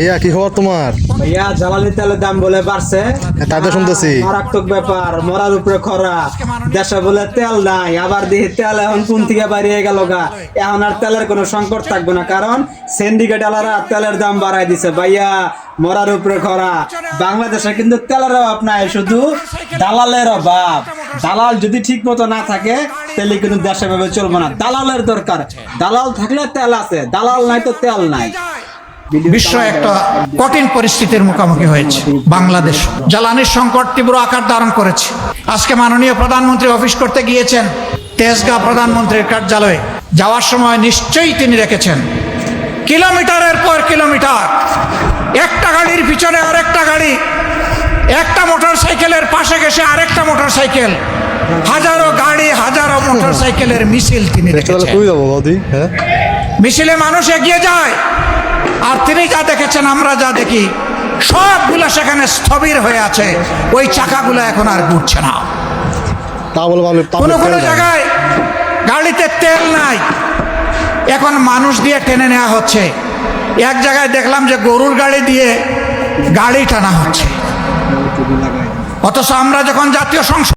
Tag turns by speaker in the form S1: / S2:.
S1: ভাইয়া কি খবর তোমার?
S2: ভাইয়া জ্বালানি তেলের দাম বলে বাড়ছে,
S1: তাই তো শুনতেছি।
S2: মারাত্মক ব্যাপার, মরার উপরে খরা। দেশে বলে তেল নাই, আবার দেখি তেল এখন কোন থেকে বাড়িয়ে গেল গা। এখন আর তেলের কোনো সংকট থাকবে না, কারণ সিন্ডিকেট আলারা তেলের দাম বাড়াই দিছে। ভাইয়া মরার উপরে খরা। বাংলাদেশে কিন্তু তেলের অভাব নাই, শুধু দালালের অভাব। দালাল যদি ঠিক মতো না থাকে তাহলে কিন্তু দেশে ভাবে চলবে না। দালালের দরকার, দালাল থাকলে তেল আছে, দালাল নাই তো তেল নাই।
S3: বিশ্ব একটা কঠিন পরিস্থিতির মুখোমুখি হয়েছে। বাংলাদেশ জ্বালানির সংকট তীব্র আকার ধারণ করেছে। আজকে মাননীয় প্রধানমন্ত্রী অফিস করতে গিয়েছেন তেজগাঁ প্রধানমন্ত্রীর কার্যালয়ে। যাওয়ার সময় নিশ্চয়ই তিনি রেখেছেন কিলোমিটারের পর কিলোমিটার, একটা গাড়ির পিছনে আরেকটা গাড়ি, একটা মোটর সাইকেলের পাশে গেছে আরেকটা মোটর সাইকেল, হাজারো গাড়ি হাজারো মোটর সাইকেলের মিছিল তিনি রেখেছেন।
S1: তুই যাবো বৌদি? হ্যাঁ,
S3: মিছিলে মানুষ এগিয়ে যায়, আর তিনি যা দেখেছেন আমরা যা দেখি সবগুলো সেখানে স্থবির হয়ে আছে। ওই চাকাগুলো এখন আর ঘুরছে না।
S1: তা বলে
S3: কোনো কোনো জায়গায় গাড়িতে তেল নাই, এখন মানুষ দিয়ে টেনে নেওয়া হচ্ছে। এক জায়গায় দেখলাম যে গরুর গাড়ি দিয়ে গাড়ি টানা হচ্ছে। অথচ আমরা যখন জাতীয় সংসদ